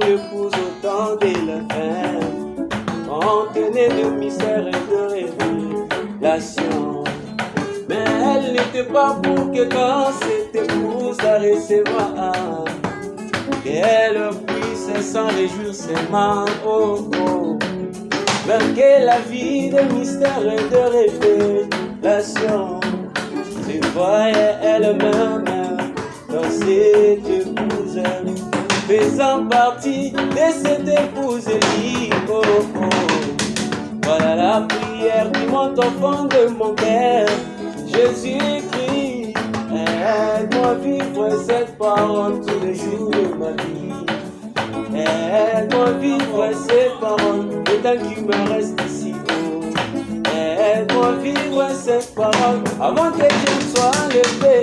l'épouse au temps de la fin, contenait de mystères et de révélations. Mais elle n'était pas pour que quand cette épouse la recevra, qu'elle puisse s'en réjouir seulement. Oh, oh. Marquer la vie de mystères et de révélations, se voyait elle-même dans cette épouse, faisant partie de cette épouse libre. Oh, oh. Voilà la prière qui monte au fond de mon cœur. Jésus-Christ, aide-moi vivre cette parole tous les jours de ma vie. Aide-moi vivre ces paroles le temps qui me reste ici. Oh. Aide-moi vivre ces paroles avant que je ne sois levé.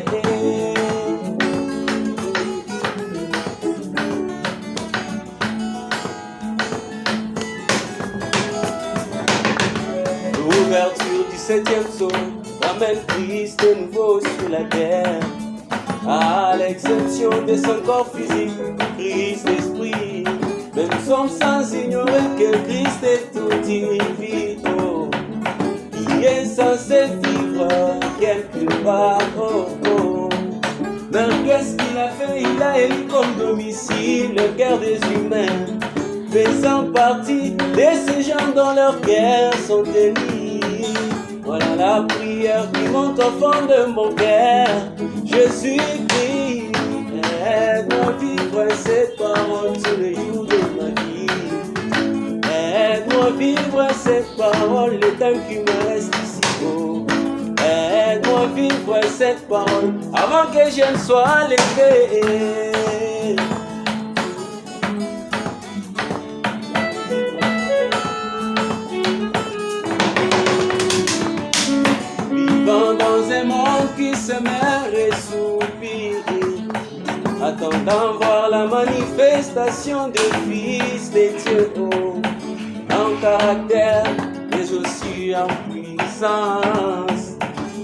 L'ouverture du 7e psaume ramène Christ de nouveau sur la terre. À l'exception de son corps physique, Christ esprit. Mais nous sommes sans ignorer que Christ est tout divin. Oh. Il est censé vivre quelque part. Oh, oh. Mais qu'est-ce qu'il a fait? Il a élu comme domicile le cœur des humains, faisant partie de ces gens dont leurs cœurs sont unis. Voilà la prière qui monte au fond de mon cœur. Jésus-Christ, aide-moi vivre cette parole tous les jours de ma vie. Aide-moi vivre cette parole le temps qui me reste ici. Oh. Aide-moi vivre cette parole avant que je ne sois levé. Dans un monde qui se meurt et soupire, attendant voir la manifestation du Fils de Dieu, oh, en caractère mais aussi en puissance.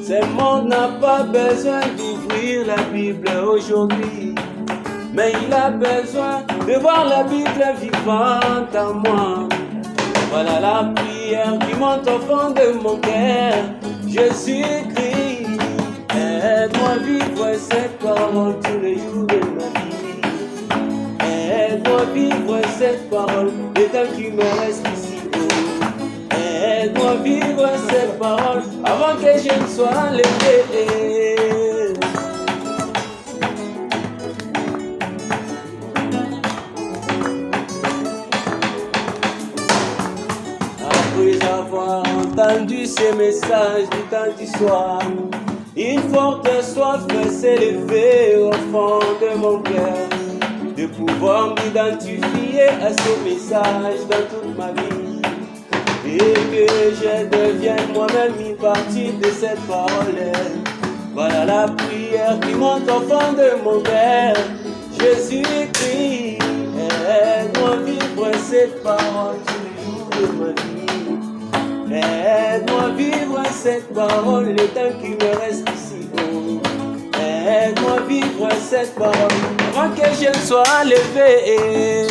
Ce monde n'a pas besoin d'ouvrir la Bible aujourd'hui, mais il a besoin de voir la Bible vivante en moi. Voilà la prière qui monte au fond de mon cœur. Jésus-Christ, aide-moi vivre cette parole tous les jours de ma vie. Aide-moi vivre cette parole le temps qui me reste ici. Oh. Aide-moi vivre cette parole avant que je ne sois levé. Après avoir entendu ces messages du temps du soir, une forte soif s'est levée au fond de mon cœur, de pouvoir m'identifier à ce message dans toute ma vie, et que je devienne moi-même une partie de cette parole. Voilà la prière qui monte au fond de mon cœur. Jésus-Christ, aide-moi vivre cette parole tous les jours de ma vie. Aide-moi vivre cette parole le temps qui me reste ici. Oh. Aide-moi vivre cette parole avant que je ne sois levé.